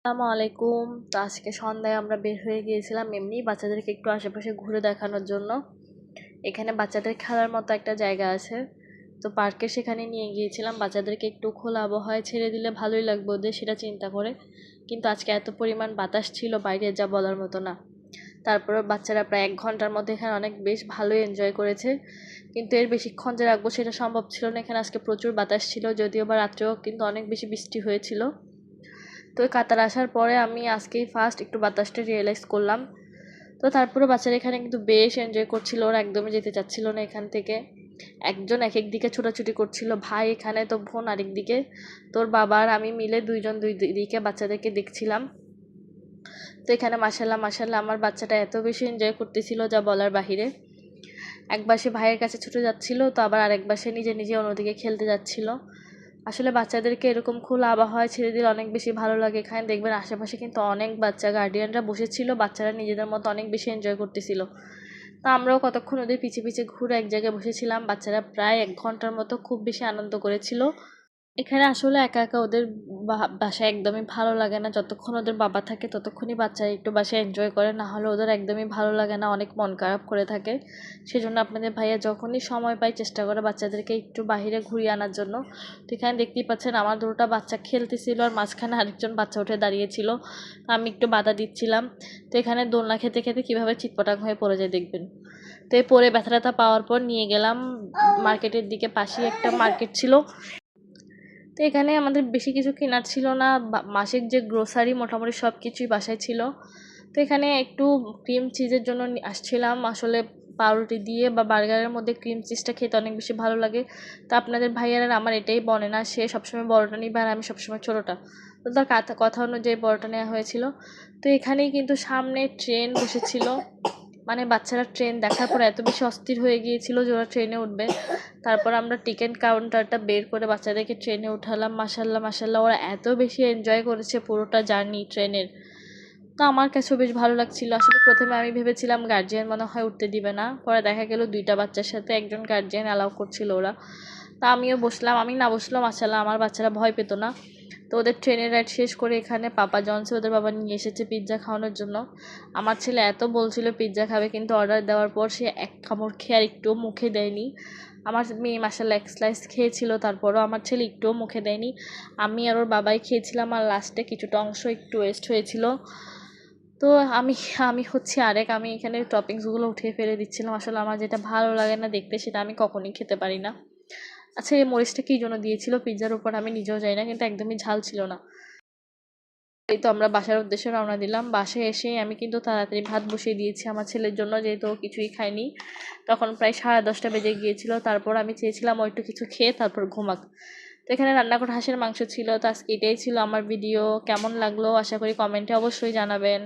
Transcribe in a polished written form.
আসসালামু আলাইকুম। তো আজকে সন্ধ্যায় আমরা বের হয়ে গিয়েছিলাম এমনি বাচ্চাদেরকে একটু আশেপাশে ঘুরে দেখানোর জন্য। এখানে বাচ্চাদের খেলার মতো একটা জায়গা আছে, তো পার্কে সেখানে নিয়ে গিয়েছিলাম। বাচ্চাদেরকে একটু খোলা আবহাওয়ায় ছেড়ে দিলে ভালোই লাগবে ওদের, সেটা চিন্তা করে। কিন্তু আজকে এত পরিমাণ বাতাস ছিল বাইরে, যা বলার মতো না। তারপরে বাচ্চারা প্রায় 1 ঘন্টার মধ্যে এখানে অনেক বেশ ভালোই এনজয় করেছে। কিন্তু এর বেশিক্ষণ যে রাখবো সেটা সম্ভব ছিল না। এখানে আজকে প্রচুর বাতাস ছিল, যদিও বা রাত্রেও কিন্তু অনেক বেশি বৃষ্টি হয়েছিল। তো কাতার আসার পরে আমি আজকেই ফার্স্ট একটু বাতাসটা রিয়েলাইজ করলাম। তো তারপরে বাচ্চারা এখানে কিন্তু বেশ এনজয় করছিল, ওরা একদমই যেতে চাচ্ছিল না এখান থেকে। একজন এক এক দিকে ছোটাছুটি করছিল, ভাই এখানে তো বোন আরেক দিকে। তোর বাবা আর আমি মিলে দুইজন দুই দিকে বাচ্চাদেরকে দেখছিলাম। তো এখানে মাশাল্লাহ মাশাল্লাহ আমার বাচ্চাটা এত বেশি এনজয় করতেছিল যা বলার বাহিরে। একবার সে ভাইয়ের কাছে ছুটে যাচ্ছিল, তো আবার আরেকবার সে নিজে নিজে অন্যদিকে খেলতে যাচ্ছিল। আসলে বাচ্চাদেরকে এরকম খোলা আবহাওয়ায় ছেড়ে দিলে অনেক বেশি ভালো লাগে। এখানে দেখবেন আশেপাশে কিন্তু অনেক বাচ্চা গার্ডিয়ানরা বসেছিল, বাচ্চারা নিজেদের মতো অনেক বেশি এনজয় করতেছিল। তো আমরাও কতক্ষণ ওদের পিছে পিছে ঘুরে এক জায়গায় বসেছিলাম। বাচ্চারা প্রায় 1 ঘন্টার মতো খুব বেশি আনন্দ করেছিল। এখানে আসলে একা একা ওদের বাসায় একদমই ভালো লাগে না। যতক্ষণ ওদের বাবা থাকে ততক্ষণই বাচ্চারা একটু বাসায় এনজয় করে, না হলে ওদের একদমই ভালো লাগে না, অনেক মন খারাপ করে থাকে। সেজন্য আপনাদের ভাইয়া যখনই সময় পায় চেষ্টা করে বাচ্চাদেরকে একটু বাইরে ঘুরিয়ে আনার জন্য। তো এখানে দেখতেই পাচ্ছেন আমার দুটোটা বাচ্চা খেলতেছিল, আর মাঝখানে আরেকজন বাচ্চা উঠে দাঁড়িয়েছিল। আমি একটু বাধা দিচ্ছিলাম। তো এখানে দোলনা খেতে খেতে কীভাবে চিৎপটাং হয়ে পড়ে যায় দেখবেন। তো এই পরে ব্যথা ট্যাথা পাওয়ার পর নিয়ে গেলাম মার্কেটের দিকে। পাশেই একটা মার্কেট ছিল, তো এখানে আমাদের বেশি কিছু কেনার ছিল না। মাসিক যে গ্রোসারি মোটামুটি সব কিছুই বাসায় ছিল। তো এখানে একটু ক্রিম চিজের জন্য আসছিলাম। আসলে পাউরুটি দিয়ে বা বার্গারের মধ্যে ক্রিম চিজটা খেতে অনেক বেশি ভালো লাগে। তো আপনাদের ভাইয়ার আর আমার এটাই বনে না, সে সবসময় বড়টা নিবে আর আমি সবসময় ছোটোটা। তো তার কথা অনুযায়ী বড়টা নেওয়া হয়েছিল। তো এখানেই কিন্তু সামনে ট্রেন বসেছিল, মানে বাচ্চারা ট্রেন দেখার পর এত বেশি অস্থির হয়ে গিয়েছিল যে ওরা ট্রেনে উঠবে। তারপর আমরা টিকিট কাউন্টারটা বের করে বাচ্চাদেরকে ট্রেনে উঠালাম। মাশাল্লাহ মাশাল্লাহ ওরা এত বেশি এনজয় করেছে পুরোটা জার্নি ট্রেনের। তো আমার কাছেও বেশ ভালো লাগছিল। আসলে প্রথমে আমি ভেবেছিলাম গার্জিয়ান মনে হয় উঠতে দিবে না, পরে দেখা গেল দুইটা বাচ্চার সাথে একজন গার্জিয়ান অ্যালাউ করছিল ওরা। তা আমিও বসলাম, আমি না বসলেও মাশাল্লাহ আমার বাচ্চারা ভয় পেত না। তো ওদের ট্রেনের রাইড শেষ করে এখানে পাপা জনসে ওদের বাবা নিয়ে এসেছে পিৎজা খাওয়ানোর জন্য। আমার ছেলে এত বলছিল পিৎজা খাবে, কিন্তু অর্ডার দেওয়ার পর সে এক কামড় খেয়ে আর একটুও মুখে দেয়নি। আমার মেয়ে মাশাল্লাহ এক স্লাইস খেয়েছিল, তারপরও আমার ছেলে একটুও মুখে দেয়নি। আমি আর ওর বাবাই খেয়েছিলাম, আর লাস্টে কিছুটা অংশ একটু ওয়েস্ট হয়েছিল। তো আমি আমি হচ্ছে আমি এখানে টপিংসগুলো উঠিয়ে ফেলে দিচ্ছিলাম। আসলে আমার যেটা ভালো লাগে না দেখতে সেটা আমি কখনোই খেতে পারি না। আচ্ছা, এই মরিচটা কী জন্য দিয়েছিল পিৎজার উপর আমি নিজেও জানি না, কিন্তু একদমই ঝাল ছিল না। এই তো আমরা বাসার উদ্দেশ্যে রওনা দিলাম। বাসায় এসে আমি কিন্তু তাড়াতাড়ি ভাত বসিয়ে দিয়েছি আমার ছেলের জন্য, যেহেতু ও কিছুই খায়নি। তখন প্রায় 10:30 বেজে গিয়েছিল। তারপর আমি চেয়েছিলাম ও একটু কিছু খেয়ে তারপর ঘুমাক। তো এখানে রান্না করা হাঁসের মাংস ছিল। তো আজকে এটাই ছিল আমার ভিডিও। কেমন লাগলো আশা করি কমেন্টে অবশ্যই জানাবেন।